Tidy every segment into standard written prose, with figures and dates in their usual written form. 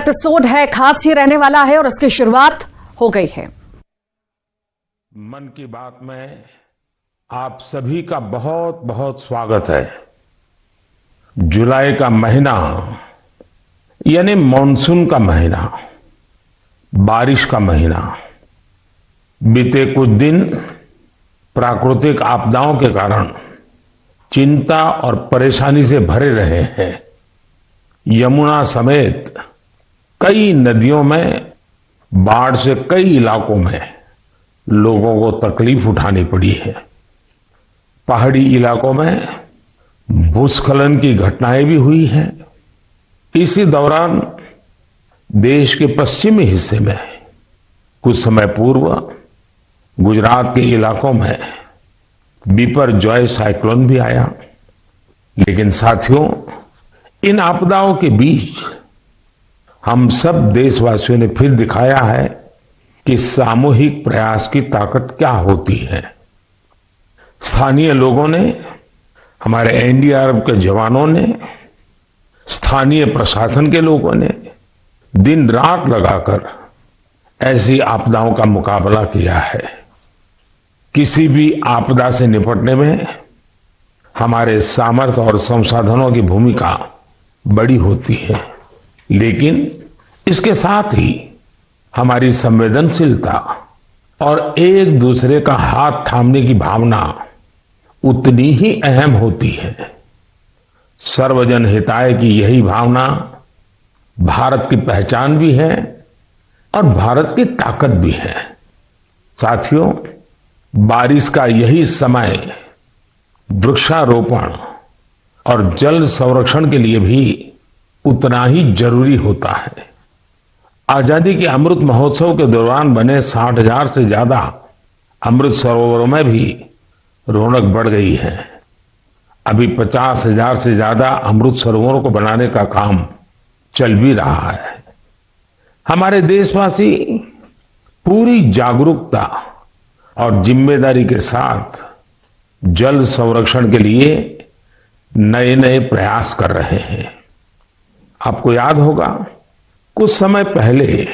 Episode है, खास ही रहने वाला है और उसकी शुरुआत हो गई है। मन की बात में आप सभी का बहुत बहुत स्वागत है। जुलाई का महीना यानी मॉनसून का महीना, बारिश का महीना। बीते कुछ दिन प्राकृतिक आपदाओं के कारण चिंता और परेशानी से भरे रहे हैं। यमुना समेत कई नदियों में बाढ़ से कई इलाकों में लोगों को तकलीफ उठानी पड़ी है। पहाड़ी इलाकों में भूस्खलन की घटनाएं भी हुई हैं। इसी दौरान देश के पश्चिमी हिस्से में कुछ समय पूर्व गुजरात के इलाकों में बिपरजॉय साइक्लोन भी आया। लेकिन साथियों, इन आपदाओं के बीच हम सब देशवासियों ने फिर दिखाया है कि सामूहिक प्रयास की ताकत क्या होती है। स्थानीय लोगों ने, हमारे एनडीआरएफ के जवानों ने, स्थानीय प्रशासन के लोगों ने दिन रात लगाकर ऐसी आपदाओं का मुकाबला किया है। किसी भी आपदा से निपटने में हमारे सामर्थ्य और संसाधनों की भूमिका बड़ी होती है, लेकिन इसके साथ ही हमारी संवेदनशीलता और एक दूसरे का हाथ थामने की भावना उतनी ही अहम होती है। सर्वजन हिताय की यही भावना भारत की पहचान भी है और भारत की ताकत भी है। साथियों, बारिश का यही समय वृक्षारोपण और जल संरक्षण के लिए भी उतना ही जरूरी होता है। आजादी के अमृत महोत्सव के दौरान बने 60,000 से ज्यादा अमृत सरोवरों में भी रौनक बढ़ गई है। अभी 50,000 से ज्यादा अमृत सरोवरों को बनाने का काम चल भी रहा है। हमारे देशवासी पूरी जागरूकता और जिम्मेदारी के साथ जल संरक्षण के लिए नए नए प्रयास कर रहे हैं। आपको याद होगा, कुछ समय पहले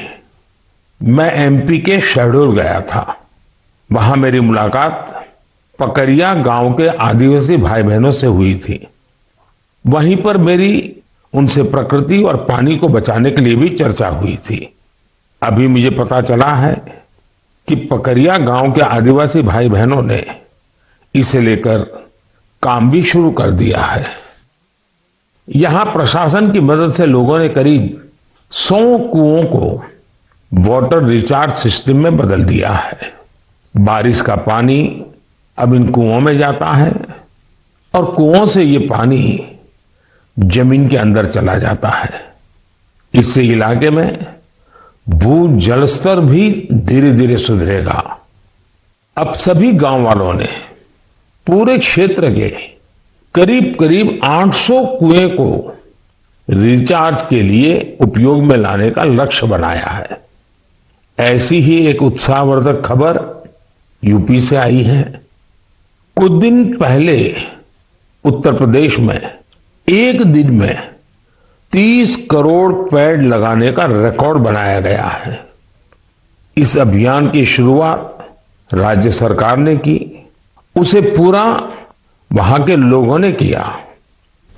मैं एमपी के शहडोल गया था। वहां मेरी मुलाकात पकरिया गांव के आदिवासी भाई बहनों से हुई थी। वहीं पर मेरी उनसे प्रकृति और पानी को बचाने के लिए भी चर्चा हुई थी। अभी मुझे पता चला है कि पकरिया गांव के आदिवासी भाई बहनों ने इसे लेकर काम भी शुरू कर दिया है। यहां प्रशासन की मदद से लोगों ने करीब 100 कुओं को वाटर रिचार्ज सिस्टम में बदल दिया है। बारिश का पानी अब इन कुओं में जाता है और कुओं से ये पानी जमीन के अंदर चला जाता है। इससे इलाके में भू जलस्तर भी धीरे धीरे सुधरेगा। अब सभी गांव वालों ने पूरे क्षेत्र के करीब करीब 800 कुएं को रिचार्ज के लिए उपयोग में लाने का लक्ष्य बनाया है। ऐसी ही एक उत्साहवर्धक खबर यूपी से आई है। कुछ दिन पहले उत्तर प्रदेश में एक दिन में 30 करोड़ पेड़ लगाने का रिकॉर्ड बनाया गया है। इस अभियान की शुरुआत राज्य सरकार ने की, उसे पूरा वहां के लोगों ने किया।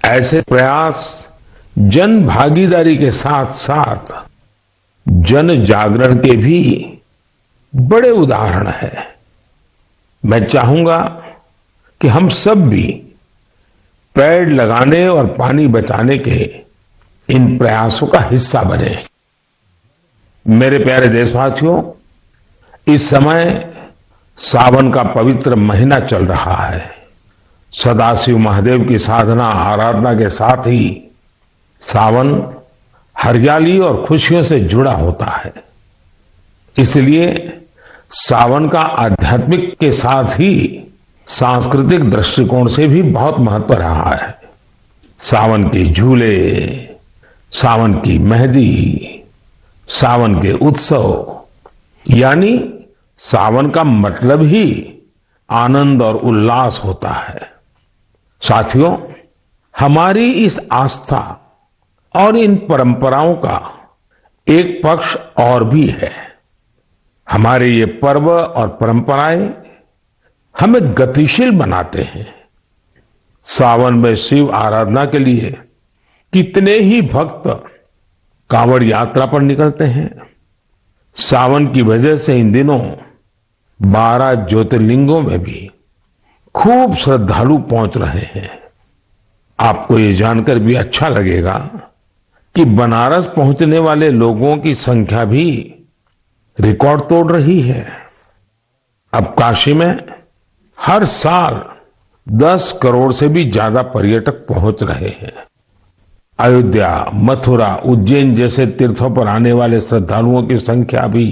ऐसे प्रयास जन भागीदारी के साथ साथ जन जागरण के भी बड़े उदाहरण है। मैं चाहूंगा कि हम सब भी पेड़ लगाने और पानी बचाने के इन प्रयासों का हिस्सा बने। मेरे प्यारे देशवासियों, इस समय सावन का पवित्र महीना चल रहा है। सदाशिव महादेव की साधना आराधना के साथ ही सावन हरियाली और खुशियों से जुड़ा होता है। इसलिए सावन का आध्यात्मिक के साथ ही सांस्कृतिक दृष्टिकोण से भी बहुत महत्व रहा है। सावन के झूले, सावन की मेहंदी, सावन के उत्सव, यानी सावन का मतलब ही आनंद और उल्लास होता है। साथियों, हमारी इस आस्था और इन परंपराओं का एक पक्ष और भी है। हमारे ये पर्व और परंपराएं हमें गतिशील बनाते हैं। सावन में शिव आराधना के लिए कितने ही भक्त कांवड़ यात्रा पर निकलते हैं। सावन की वजह से इन दिनों 12 ज्योतिर्लिंगों में भी खूब श्रद्धालु पहुंच रहे हैं। आपको ये जानकर भी अच्छा लगेगा कि बनारस पहुंचने वाले लोगों की संख्या भी रिकॉर्ड तोड़ रही है। अब काशी में हर साल 10 करोड़ से भी ज्यादा पर्यटक पहुंच रहे हैं। अयोध्या, मथुरा, उज्जैन जैसे तीर्थों पर आने वाले श्रद्धालुओं की संख्या भी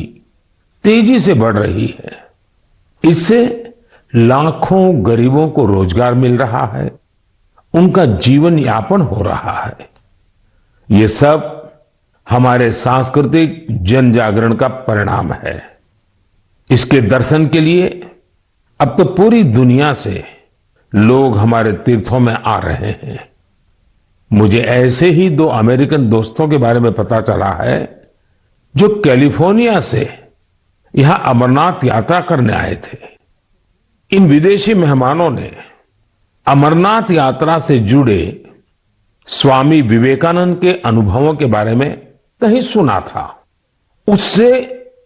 तेजी से बढ़ रही है। इससे लाखों गरीबों को रोजगार मिल रहा है, उनका जीवन यापन हो रहा है। ये सब हमारे सांस्कृतिक जन जागरण का परिणाम है। इसके दर्शन के लिए अब तो पूरी दुनिया से लोग हमारे तीर्थों में आ रहे हैं। मुझे ऐसे ही 2 अमेरिकन दोस्तों के बारे में पता चला है जो कैलिफोर्निया से यहां अमरनाथ यात्रा करने आए थे। इन विदेशी मेहमानों ने अमरनाथ यात्रा से जुड़े स्वामी विवेकानंद के अनुभवों के बारे में कहीं सुना था। उससे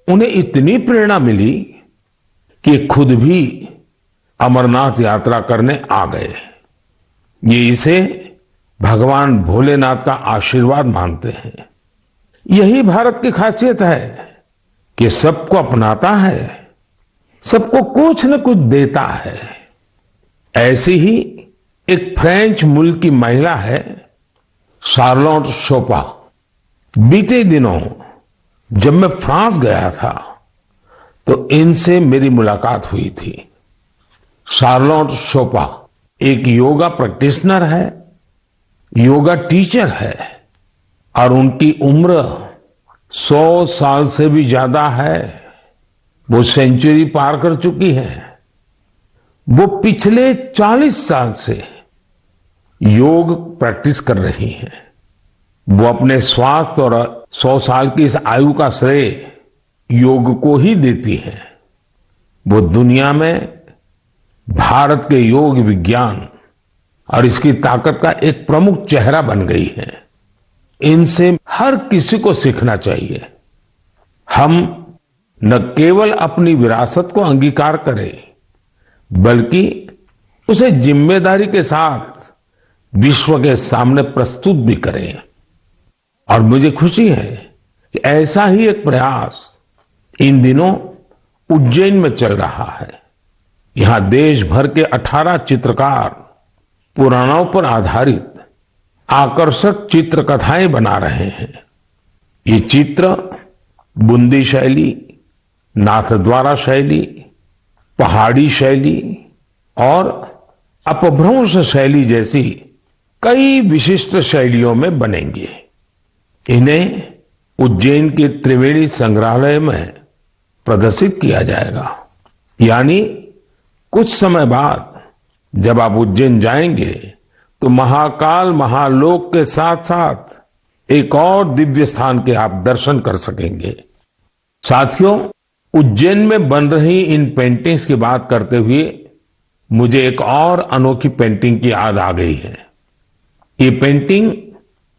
उन्हें इतनी प्रेरणा मिली कि खुद भी अमरनाथ यात्रा करने आ गए। ये इसे भगवान भोलेनाथ का आशीर्वाद मानते हैं। यही भारत की खासियत है कि सबको अपनाता है, सबको कुछ न कुछ देता है। ऐसी ही एक फ्रेंच मुल्क की महिला है शार्लोट शोपा। बीते दिनों जब मैं फ्रांस गया था तो इनसे मेरी मुलाकात हुई थी। शार्लोट शोपा एक योगा प्रैक्टिशनर है, योगा टीचर है और उनकी उम्र 100 साल से भी ज्यादा है। वो सेंचुरी पार कर चुकी है। वो पिछले 40 साल से योग प्रैक्टिस कर रही हैं। वो अपने स्वास्थ्य और 100 साल की इस आयु का श्रेय योग को ही देती है। वो दुनिया में भारत के योग विज्ञान और इसकी ताकत का एक प्रमुख चेहरा बन गई है। इनसे हर किसी को सीखना चाहिए। हम न केवल अपनी विरासत को अंगीकार करें बल्कि उसे जिम्मेदारी के साथ विश्व के सामने प्रस्तुत भी करें। और मुझे खुशी है कि ऐसा ही एक प्रयास इन दिनों उज्जैन में चल रहा है। यहां देश भर के 18 चित्रकार पुराणों पर आधारित आकर्षक चित्रकथाएं बना रहे हैं। ये चित्र बूंदी शैली, नाथद्वारा शैली, पहाड़ी शैली और अपभ्रंश शैली जैसी कई विशिष्ट शैलियों में बनेंगे। इन्हें उज्जैन के त्रिवेणी संग्रहालय में प्रदर्शित किया जाएगा। यानी कुछ समय बाद जब आप उज्जैन जाएंगे तो महाकाल महालोक के साथ साथ एक और दिव्य स्थान के आप दर्शन कर सकेंगे। साथियों, उज्जैन में बन रही इन पेंटिंग्स की बात करते हुए मुझे एक और अनोखी पेंटिंग की याद आ गई है। ये पेंटिंग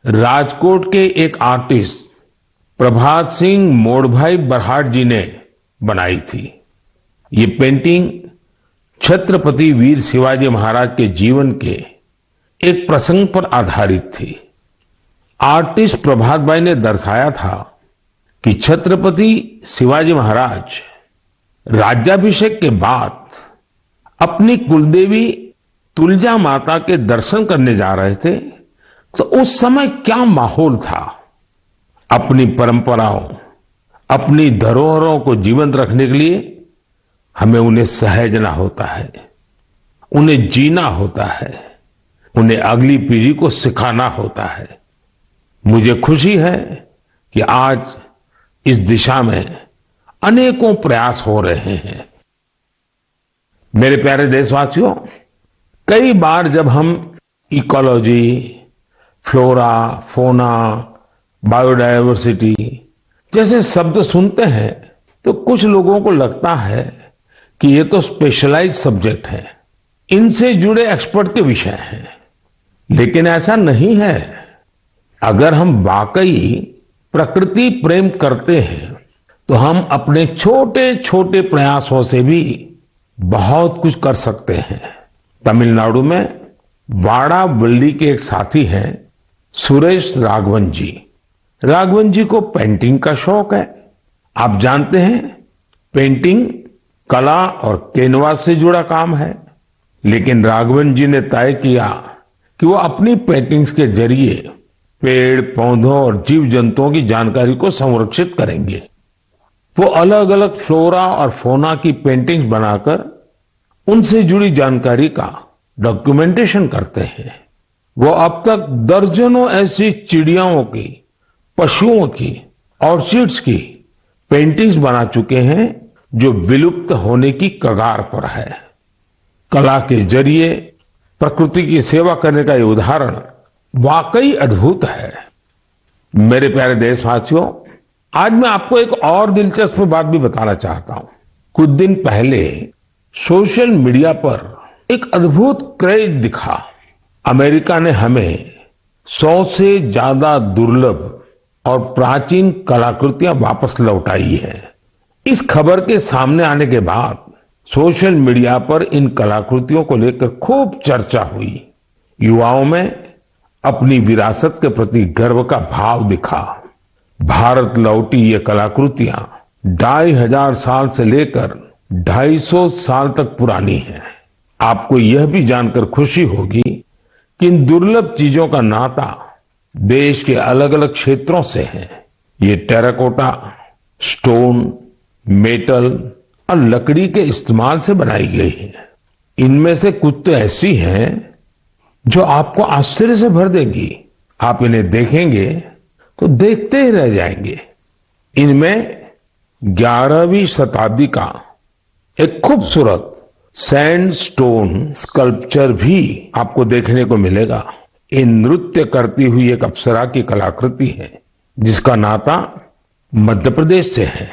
राजकोट के एक आर्टिस्ट प्रभात सिंह मोड़भाई बरहाट जी ने बनाई थी। ये पेंटिंग छत्रपति वीर शिवाजी महाराज के जीवन के एक प्रसंग पर आधारित थी। आर्टिस्ट प्रभात भाई ने दर्शाया था कि छत्रपति शिवाजी महाराज राज्याभिषेक के बाद अपनी कुलदेवी तुलजा माता के दर्शन करने जा रहे थे तो उस समय क्या माहौल था। अपनी परंपराओं, अपनी धरोहरों को जीवंत रखने के लिए हमें उन्हें सहेजना होता है, उन्हें जीना होता है, उन्हें अगली पीढ़ी को सिखाना होता है। मुझे खुशी है कि आज इस दिशा में अनेकों प्रयास हो रहे हैं। मेरे प्यारे देशवासियों, कई बार जब हम इकोलॉजी, फ्लोरा, फोना, बायोडायवर्सिटी, जैसे शब्द सुनते हैं तो कुछ लोगों को लगता है कि ये तो स्पेशलाइज सब्जेक्ट है, इनसे जुड़े एक्सपर्ट के विषय हैं, लेकिन ऐसा नहीं है। अगर हम वाकई प्रकृति प्रेम करते हैं तो हम अपने छोटे छोटे प्रयासों से भी बहुत कुछ कर सकते हैं। तमिलनाडु में वाड़ावल्ली के एक साथी हैं सुरेश राघवन जी। राघवन जी को पेंटिंग का शौक है। आप जानते हैं, पेंटिंग कला और कैनवास से जुड़ा काम है, लेकिन राघवन जी ने तय किया कि वो अपनी पेंटिंग्स के जरिए पेड़ पौधों और जीव जंतुओं की जानकारी को संरक्षित करेंगे। वो अलग अलग फ्लोरा और फोना की पेंटिंग्स बनाकर उनसे जुड़ी जानकारी का डॉक्यूमेंटेशन करते हैं। वो अब तक दर्जनों ऐसी चिड़ियाओं की, पशुओं की, ऑर्चिड्स की पेंटिंग्स बना चुके हैं जो विलुप्त होने की कगार पर है। कला के जरिए प्रकृति की सेवा करने का ये उदाहरण वाकई अद्भुत है। मेरे प्यारे देशवासियों, आज मैं आपको एक और दिलचस्प बात भी बताना चाहता हूं। कुछ दिन पहले सोशल मीडिया पर एक अद्भुत क्रेज दिखा। अमेरिका ने हमें 100 से ज्यादा दुर्लभ और प्राचीन कलाकृतियां वापस लौटाई है। इस खबर के सामने आने के बाद सोशल मीडिया पर इन कलाकृतियों को लेकर खूब चर्चा हुई। युवाओं में अपनी विरासत के प्रति गर्व का भाव दिखा। भारत लौटी ये कलाकृतियां 2500 साल से लेकर 250 साल तक पुरानी हैं। आपको यह भी जानकर खुशी होगी कि इन दुर्लभ चीजों का नाता देश के अलग अलग क्षेत्रों से है। ये टेराकोटा, स्टोन, मेटल और लकड़ी के इस्तेमाल से बनाई गई है। इनमें से कुछ तो ऐसी हैं जो आपको आश्चर्य से भर देगी। आप इन्हें देखेंगे तो देखते ही रह जाएंगे। इनमें 11वीं शताब्दी का एक खूबसूरत सैंडस्टोन स्कल्पचर भी आपको देखने को मिलेगा। ये नृत्य करती हुई एक अप्सरा की कलाकृति है जिसका नाता मध्य प्रदेश से है।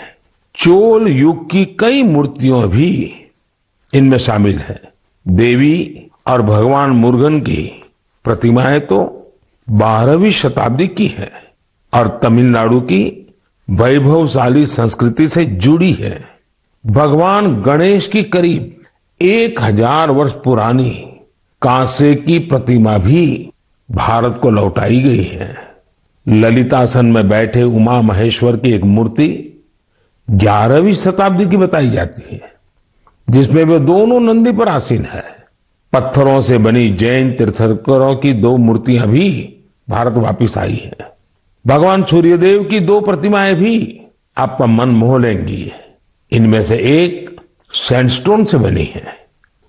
चोल युग की कई मूर्तियां भी इनमें शामिल है। देवी और भगवान मुरुगन की प्रतिमाएं तो 12वीं शताब्दी की है और तमिलनाडु की वैभवशाली संस्कृति से जुड़ी है। भगवान गणेश की करीब 1000 वर्ष पुरानी कांसे की प्रतिमा भी भारत को लौटाई गई है। ललितासन में बैठे उमा महेश्वर की एक मूर्ति 11वीं शताब्दी की बताई जाती है, जिसमें वे दोनों नंदी पर आसीन है। पत्थरों से बनी जैन तीर्थंकरों की 2 मूर्तियां भी भारत वापिस आई है। भगवान सूर्यदेव की 2 प्रतिमाएं भी आपका मन मोह लेंगी। इनमें से एक सैंडस्टोन से बनी है।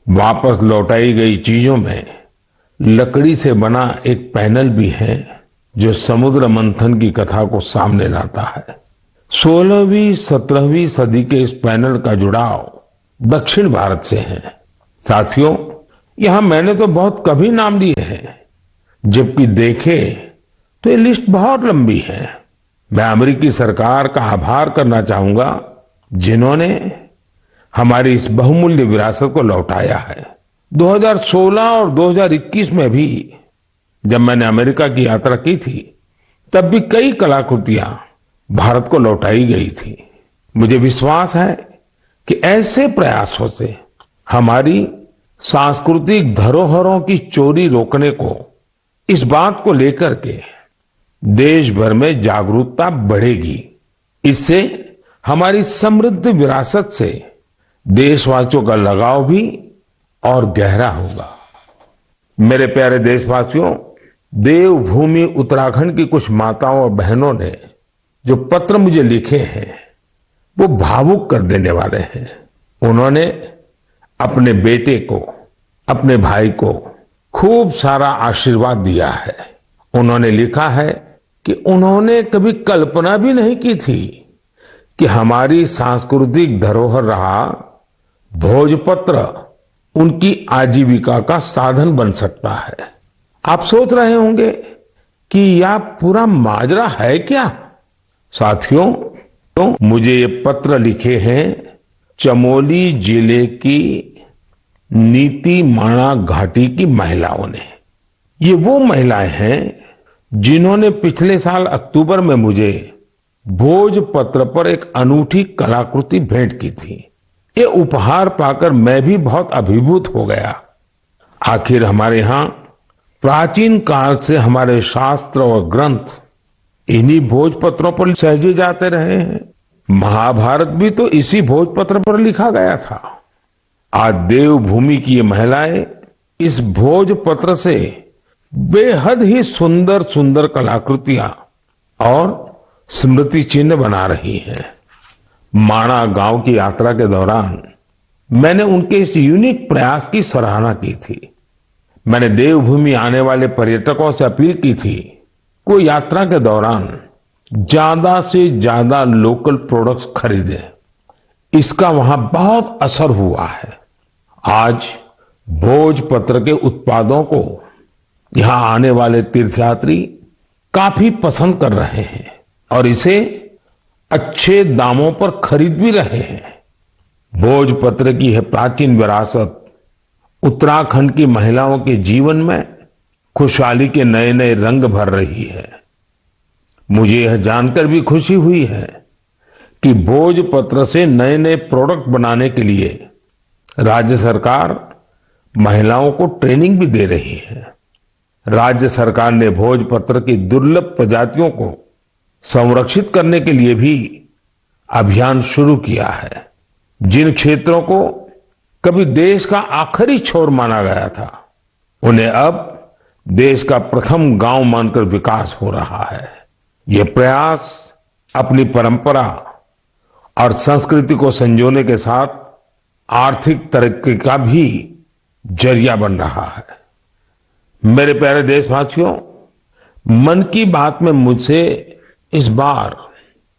वापस लौटाई गई चीजों में लकड़ी से बना एक पैनल भी है जो समुद्र मंथन की कथा को सामने लाता है। 16वीं 17वीं सदी के इस पैनल का जुड़ाव दक्षिण भारत से है। साथियों, यहां मैंने तो बहुत कभी नाम लिए हैं, जबकि देखे तो ये लिस्ट बहुत लंबी है। मैं अमेरिकी सरकार का आभार करना चाहूंगा जिन्होंने हमारी इस बहुमूल्य विरासत को लौटाया है। 2016 और 2021 में भी जब मैंने अमेरिका की यात्रा की थी, तब भी कई कलाकृतियां भारत को लौटाई गई थी। मुझे विश्वास है कि ऐसे प्रयासों से हमारी सांस्कृतिक धरोहरों की चोरी रोकने को, इस बात को लेकर के देश भर में जागरूकता बढ़ेगी। इससे हमारी समृद्ध विरासत से देशवासियों का लगाव भी और गहरा होगा। मेरे प्यारे देशवासियों, देवभूमि उत्तराखंड की कुछ माताओं और बहनों ने जो पत्र मुझे लिखे हैं वो भावुक कर देने वाले हैं। उन्होंने अपने बेटे को, अपने भाई को खूब सारा आशीर्वाद दिया है। उन्होंने लिखा है कि उन्होंने कभी कल्पना भी नहीं की थी कि हमारी सांस्कृतिक धरोहर रहा भोजपत्र उनकी आजीविका का साधन बन सकता है। आप सोच रहे होंगे कि यह पूरा माजरा है क्या? साथियों, तो मुझे ये पत्र लिखे हैं चमोली जिले की नीति माणा घाटी की महिलाओं ने। ये वो महिलाएं हैं जिन्होंने पिछले साल अक्टूबर में मुझे भोजपत्र पर एक अनूठी कलाकृति भेंट की थी। ये उपहार पाकर मैं भी बहुत अभिभूत हो गया। आखिर हमारे यहाँ प्राचीन काल से हमारे शास्त्र और ग्रंथ इन्हीं भोजपत्रों पर सहेजे जाते रहे हैं। महाभारत भी तो इसी भोजपत्र पर लिखा गया था। आज देवभूमि की ये महिलाएं इस भोजपत्र से बेहद ही सुंदर सुंदर कलाकृतियां और स्मृति चिन्ह बना रही हैं। माणा गांव की यात्रा के दौरान मैंने उनके इस यूनिक प्रयास की सराहना की थी। मैंने देवभूमि आने वाले पर्यटकों से अपील की थी कि वो यात्रा के दौरान ज्यादा से ज्यादा लोकल प्रोडक्ट्स खरीदें। इसका वहां बहुत असर हुआ है। आज भोजपत्र के उत्पादों को यहां आने वाले तीर्थयात्री काफी पसंद कर रहे हैं और इसे अच्छे दामों पर खरीद भी रहे हैं। भोजपत्र की यह प्राचीन विरासत उत्तराखंड की महिलाओं के जीवन में खुशहाली के नए नए रंग भर रही है। मुझे यह जानकर भी खुशी हुई है कि भोजपत्र से नए नए प्रोडक्ट बनाने के लिए राज्य सरकार महिलाओं को ट्रेनिंग भी दे रही है। राज्य सरकार ने भोजपत्र की दुर्लभ प्रजातियों को संरक्षित करने के लिए भी अभियान शुरू किया है। जिन क्षेत्रों को कभी देश का आखिरी छोर माना गया था, उन्हें अब देश का प्रथम गांव मानकर विकास हो रहा है। ये प्रयास अपनी परंपरा और संस्कृति को संजोने के साथ आर्थिक तरक्की का भी जरिया बन रहा है। मेरे प्यारे देशवासियों, मन की बात में मुझसे इस बार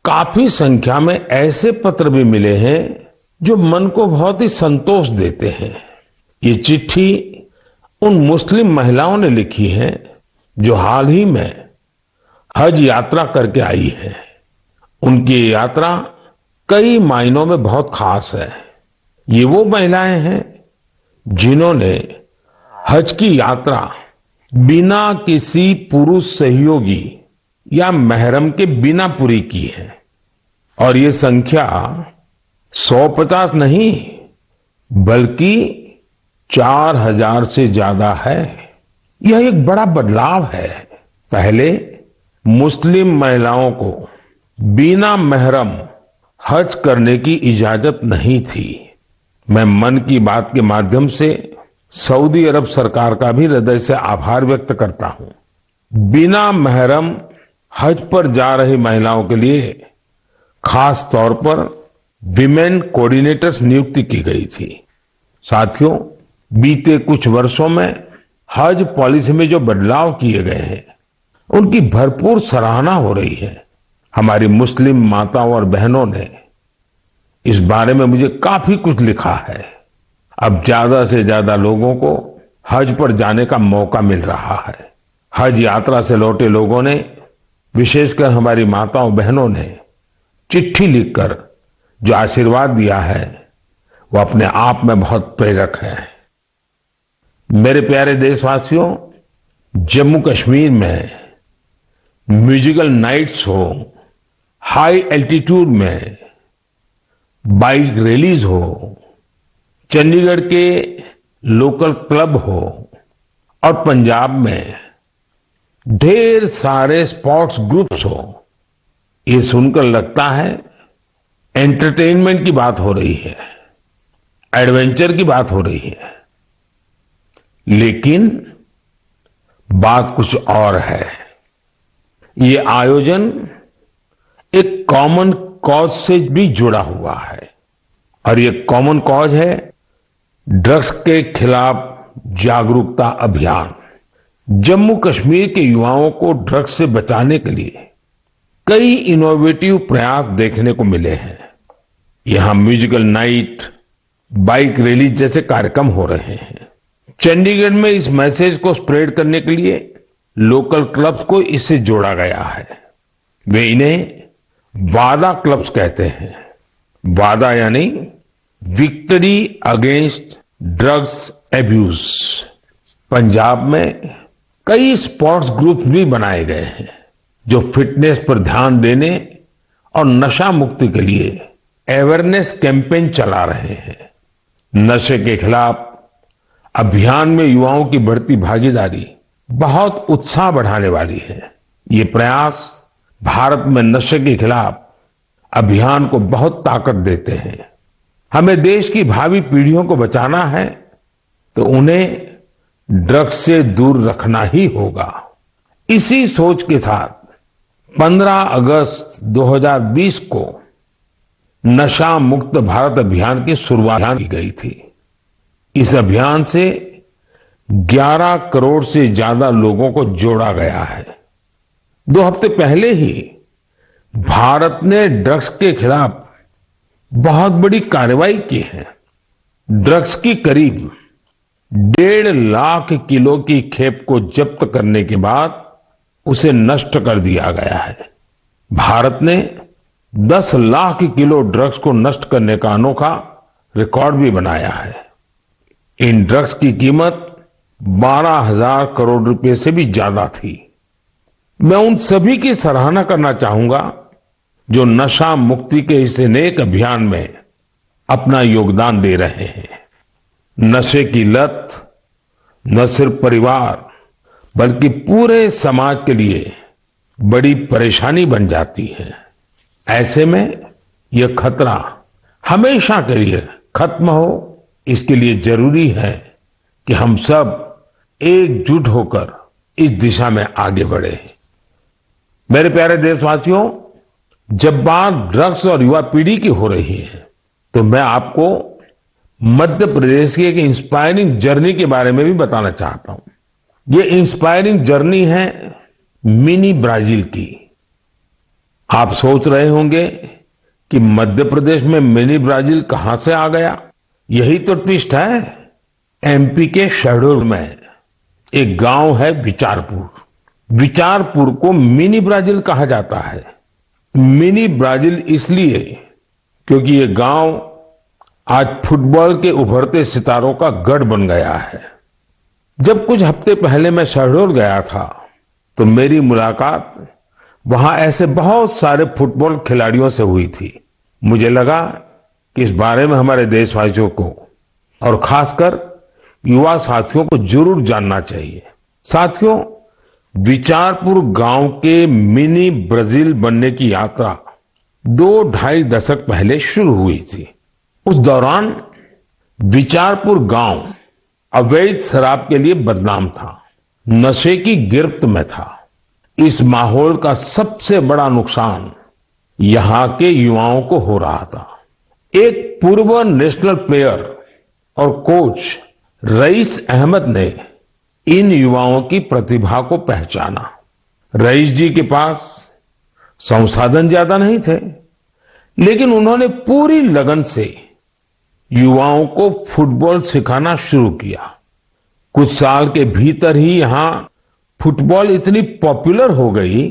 काफी संख्या में ऐसे पत्र भी मिले हैं जो मन को बहुत ही संतोष देते हैं। ये चिट्ठी उन मुस्लिम महिलाओं ने लिखी है जो हाल ही में हज यात्रा करके आई है। उनकी ये यात्रा कई मायनों में बहुत खास है। ये वो महिलाएं हैं जिन्होंने हज की यात्रा बिना किसी पुरुष सहयोगी या महरम के बिना पूरी की है और ये संख्या 150 नहीं बल्कि 4000 से ज्यादा है। यह एक बड़ा बदलाव है। पहले मुस्लिम महिलाओं को बिना महरम हज करने की इजाजत नहीं थी। मैं मन की बात के माध्यम से सऊदी अरब सरकार का भी हृदय से आभार व्यक्त करता हूं। बिना महरम हज पर जा रही महिलाओं के लिए खास तौर पर विमेन कोऑर्डिनेटर्स नियुक्ति की गई थी। साथियों, बीते कुछ वर्षों में हज पॉलिसी में जो बदलाव किए गए हैं उनकी भरपूर सराहना हो रही है। हमारी मुस्लिम माताओं और बहनों ने इस बारे में मुझे काफी कुछ लिखा है। अब ज्यादा से ज्यादा लोगों को हज पर जाने का मौका मिल रहा है। हज यात्रा से लौटे लोगों ने, विशेषकर हमारी माताओं बहनों ने चिट्ठी लिखकर जो आशीर्वाद दिया है वो अपने आप में बहुत प्रेरक है। मेरे प्यारे देशवासियों, जम्मू कश्मीर में म्यूजिकल नाइट्स हो, हाई एल्टीट्यूड में बाइक रैलीज हो, चंडीगढ़ के लोकल क्लब हो और पंजाब में ढेर सारे स्पोर्ट्स ग्रुप्स हो, ये सुनकर लगता है एंटरटेनमेंट की बात हो रही है, एडवेंचर की बात हो रही है। लेकिन बात कुछ और है। ये आयोजन एक कॉमन कॉज से भी जुड़ा हुआ है और ये कॉमन कॉज है ड्रग्स के खिलाफ जागरूकता अभियान। जम्मू कश्मीर के युवाओं को ड्रग्स से बचाने के लिए कई इनोवेटिव प्रयास देखने को मिले हैं। यहां म्यूजिकल नाइट, बाइक रैली जैसे कार्यक्रम हो रहे हैं। चंडीगढ़ में इस मैसेज को स्प्रेड करने के लिए लोकल क्लब्स को इससे जोड़ा गया है। वे इन्हें वादा क्लब्स कहते हैं। वादा यानी victory against drugs abuse. Punjab में कई स्पोर्ट्स ग्रुप्स भी बनाए गए हैं जो फिटनेस पर ध्यान देने और नशा मुक्ति के लिए अवेयरनेस कैंपेन चला रहे हैं। नशे के खिलाफ अभियान में युवाओं की बढ़ती भागीदारी बहुत उत्साह बढ़ाने वाली है। ये प्रयास भारत में नशे के खिलाफ अभियान को बहुत ताकत देते हैं। हमें देश की भावी पीढ़ियों को बचाना है तो उन्हें ड्रग्स से दूर रखना ही होगा। इसी सोच के साथ 15 अगस्त 2020 को नशा मुक्त भारत अभियान की शुरुआत की गई थी। इस अभियान से 11 करोड़ से ज्यादा लोगों को जोड़ा गया है। 2 हफ्ते पहले ही भारत ने ड्रग्स के खिलाफ बहुत बड़ी कार्रवाई की है। ड्रग्स की करीब 1.5 लाख किलो की खेप को जब्त करने के बाद उसे नष्ट कर दिया गया है। भारत ने 10 लाख किलो ड्रग्स को नष्ट करने का अनोखा रिकॉर्ड भी बनाया है। इन ड्रग्स की कीमत 12,000 करोड़ रुपए से भी ज्यादा थी। मैं उन सभी की सराहना करना चाहूंगा जो नशा मुक्ति के इस नेक अभियान में अपना योगदान दे रहे हैं। नशे की लत न सिर्फ परिवार बल्कि पूरे समाज के लिए बड़ी परेशानी बन जाती है। ऐसे में यह खतरा हमेशा के लिए खत्म हो, इसके लिए जरूरी है कि हम सब एकजुट होकर इस दिशा में आगे बढ़े। मेरे प्यारे देशवासियों, जब बात ड्रग्स और युवा पीढ़ी की हो रही है तो मैं आपको मध्य प्रदेश की एक इंस्पायरिंग जर्नी के बारे में भी बताना चाहता हूं। ये इंस्पायरिंग जर्नी है मिनी ब्राजील की। आप सोच रहे होंगे कि मध्य प्रदेश में मिनी ब्राजील कहां से आ गया। यही तो ट्विस्ट है। एमपी के शहडोल में एक गांव है विचारपुर। विचारपुर को मिनी ब्राजील कहा जाता है। मिनी ब्राजील इसलिए क्योंकि ये गांव आज फुटबॉल के उभरते सितारों का गढ़ बन गया है। जब कुछ हफ्ते पहले मैं शहडोल गया था तो मेरी मुलाकात वहां ऐसे बहुत सारे फुटबॉल खिलाड़ियों से हुई थी। मुझे लगा कि इस बारे में हमारे देशवासियों को और खासकर युवा साथियों को जरूर जानना चाहिए। साथियों, विचारपुर गांव के मिनी ब्राजील बनने की यात्रा 2-2.5 दशक पहले शुरू हुई थी। उस दौरान विचारपुर गांव अवैध शराब के लिए बदनाम था, नशे की गिरफ्त में था। इस माहौल का सबसे बड़ा नुकसान यहां के युवाओं को हो रहा था। एक पूर्व नेशनल प्लेयर और कोच रईस अहमद ने इन युवाओं की प्रतिभा को पहचाना। रईस जी के पास संसाधन ज्यादा नहीं थे, लेकिन उन्होंने पूरी लगन से युवाओं को फुटबॉल सिखाना शुरू किया। कुछ साल के भीतर ही यहां फुटबॉल इतनी पॉपुलर हो गई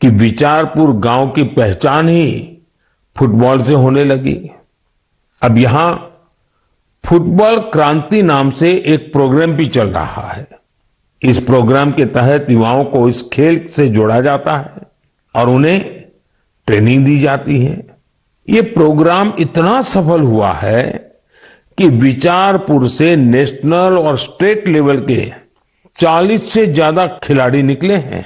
कि विचारपुर गांव की पहचान ही फुटबॉल से होने लगी। अब यहां फुटबॉल क्रांति नाम से एक प्रोग्राम भी चल रहा है। इस प्रोग्राम के तहत युवाओं को इस खेल से जोड़ा जाता है और उन्हें ट्रेनिंग दी जाती है। ये प्रोग्राम इतना सफल हुआ है कि विचारपुर से नेशनल और स्टेट लेवल के 40 से ज्यादा खिलाड़ी निकले हैं।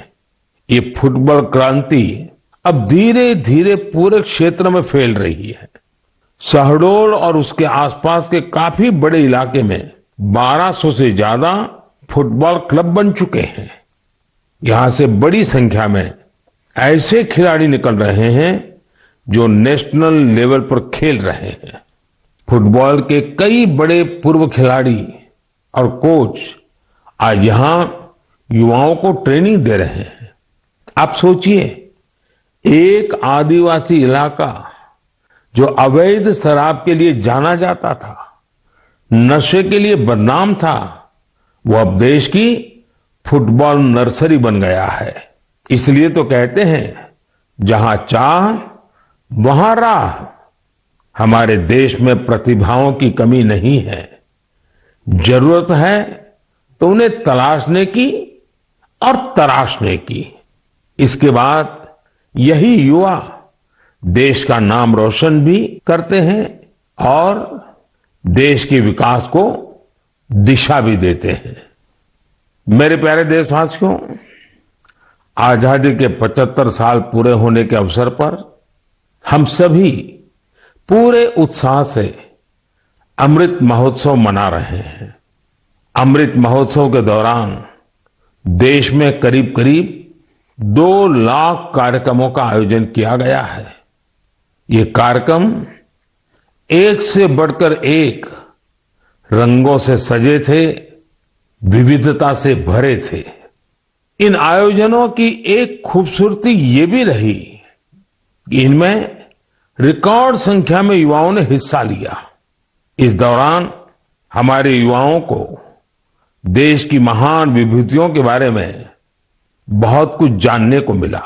ये फुटबॉल क्रांति अब धीरे धीरे पूरे क्षेत्र में फैल रही है। शहडोल और उसके आसपास के काफी बड़े इलाके में 1200 से ज्यादा फुटबॉल क्लब बन चुके हैं। यहां से बड़ी संख्या में ऐसे खिलाड़ी निकल रहे हैं जो नेशनल लेवल पर खेल रहे हैं। फुटबॉल के कई बड़े पूर्व खिलाड़ी और कोच आज यहां युवाओं को ट्रेनिंग दे रहे हैं। आप सोचिए, एक आदिवासी इलाका जो अवैध शराब के लिए जाना जाता था, नशे के लिए बदनाम था, वो अब देश की फुटबॉल नर्सरी बन गया है। इसलिए तो कहते हैं जहां चाह वहां राह। हमारे देश में प्रतिभाओं की कमी नहीं है। जरूरत है तो उन्हें तलाशने की और तराशने की। इसके बाद यही युवा देश का नाम रोशन भी करते हैं और देश के विकास को दिशा भी देते हैं। मेरे प्यारे देशवासियों, आजादी के 75 साल पूरे होने के अवसर पर हम सभी पूरे उत्साह से अमृत महोत्सव मना रहे हैं। अमृत महोत्सव के दौरान देश में करीब करीब 2 लाख कार्यक्रमों का आयोजन किया गया है। ये कार्यक्रम एक से बढ़कर एक रंगों से सजे थे, विविधता से भरे थे। इन आयोजनों की एक खूबसूरती ये भी रही कि इनमें रिकॉर्ड संख्या में युवाओं ने हिस्सा लिया। इस दौरान हमारे युवाओं को देश की महान विभूतियों के बारे में बहुत कुछ जानने को मिला।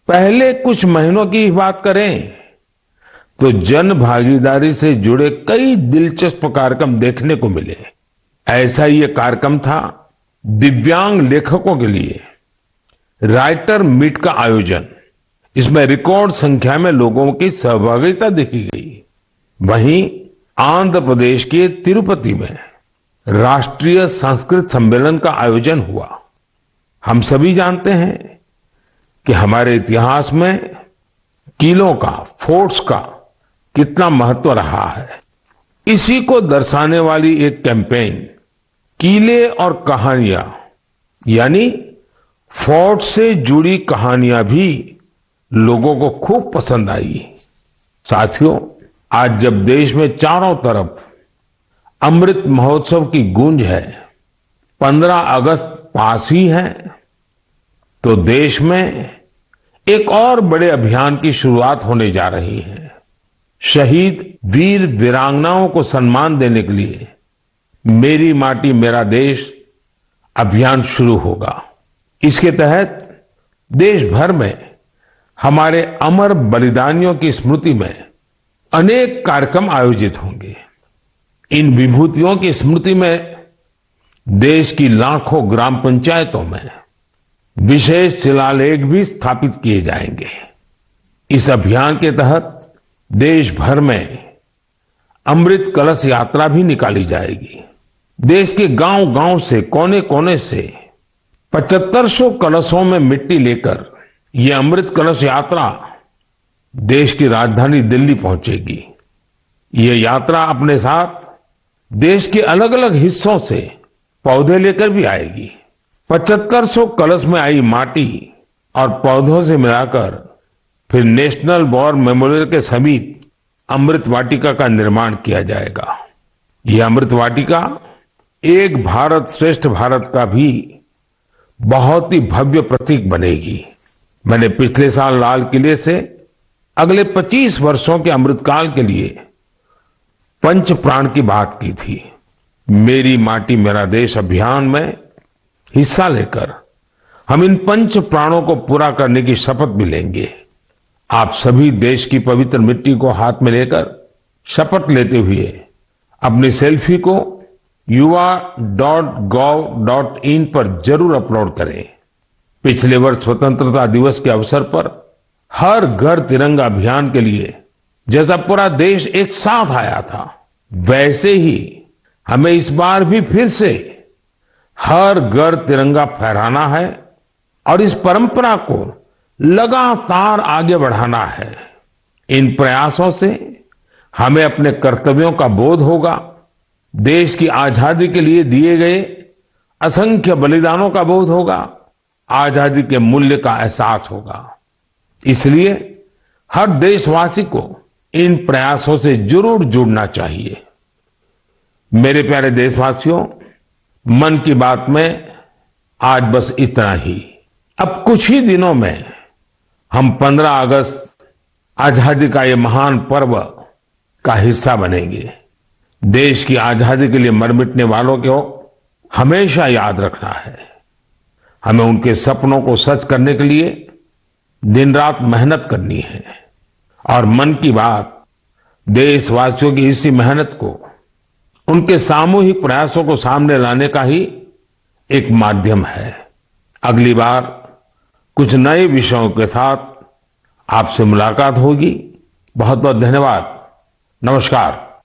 पहले कुछ महीनों की बात करें तो जन भागीदारी से जुड़े कई दिलचस्प कार्यक्रम देखने को मिले। ऐसा ही एक कार्यक्रम था दिव्यांग लेखकों के लिए राइटर मीट का आयोजन। इसमें रिकॉर्ड संख्या में लोगों की सहभागिता देखी गई। वहीं आंध्र प्रदेश के तिरुपति में राष्ट्रीय संस्कृत सम्मेलन का आयोजन हुआ। हम सभी जानते हैं कि हमारे इतिहास में किलों का, फोर्ट्स का कितना महत्व रहा है। इसी को दर्शाने वाली एक कैंपेन किले और कहानियां यानी फोर्ट से जुड़ी कहानियां भी लोगों को खूब पसंद आई। साथियों, आज जब देश में चारों तरफ अमृत महोत्सव की गूंज है, 15 अगस्त पास ही है, तो देश में एक और बड़े अभियान की शुरुआत होने जा रही है। शहीद वीर वीरांगनाओं को सम्मान देने के लिए मेरी माटी मेरा देश अभियान शुरू होगा। इसके तहत देश भर में हमारे अमर बलिदानियों की स्मृति में अनेक कार्यक्रम आयोजित होंगे। इन विभूतियों की स्मृति में देश की लाखों ग्राम पंचायतों में विशेष शिलालेख भी स्थापित किए जाएंगे। इस अभियान के तहत देश भर में अमृत कलश यात्रा भी निकाली जाएगी। देश के गांव-गांव से, कोने-कोने से 7500 कलशों में मिट्टी लेकर ये अमृत कलश यात्रा देश की राजधानी दिल्ली पहुंचेगी। ये यात्रा अपने साथ देश के अलग अलग हिस्सों से पौधे लेकर भी आएगी। 7500 कलश में आई माटी और पौधों से मिलाकर फिर नेशनल वॉर मेमोरियल के समीप अमृत वाटिका का निर्माण किया जाएगा। यह अमृत वाटिका एक भारत श्रेष्ठ भारत का भी बहुत ही भव्य प्रतीक बनेगी। मैंने पिछले साल लाल किले से अगले 25 वर्षों के अमृतकाल के लिए पंच प्राण की बात की थी। मेरी माटी मेरा देश अभियान में हिस्सा लेकर हम इन पंच प्राणों को पूरा करने की शपथ भी लेंगे। आप सभी देश की पवित्र मिट्टी को हाथ में लेकर शपथ लेते हुए अपनी सेल्फी को yuva.gov.in पर जरूर अपलोड करें। पिछले वर्ष स्वतंत्रता दिवस के अवसर पर हर घर तिरंगा अभियान के लिए जैसा पूरा देश एक साथ आया था, वैसे ही हमें इस बार भी फिर से हर घर तिरंगा फहराना है और इस परंपरा को लगातार आगे बढ़ाना है। इन प्रयासों से हमें अपने कर्तव्यों का बोध होगा, देश की आजादी के लिए दिए गए असंख्य बलिदानों का बोध होगा, आजादी के मूल्य का एहसास होगा। इसलिए हर देशवासी को इन प्रयासों से जरूर जुड़ना चाहिए। मेरे प्यारे देशवासियों, मन की बात में आज बस इतना ही। अब कुछ ही दिनों में हम 15 अगस्त आजादी का ये महान पर्व का हिस्सा बनेंगे। देश की आजादी के लिए मर मिटने वालों को हमेशा याद रखना है। हमें उनके सपनों को सच करने के लिए दिन रात मेहनत करनी है और मन की बात देशवासियों की इसी मेहनत को, उनके सामूहिक प्रयासों को सामने लाने का ही एक माध्यम है। अगली बार कुछ नए विषयों के साथ आपसे मुलाकात होगी। बहुत बहुत धन्यवाद। नमस्कार।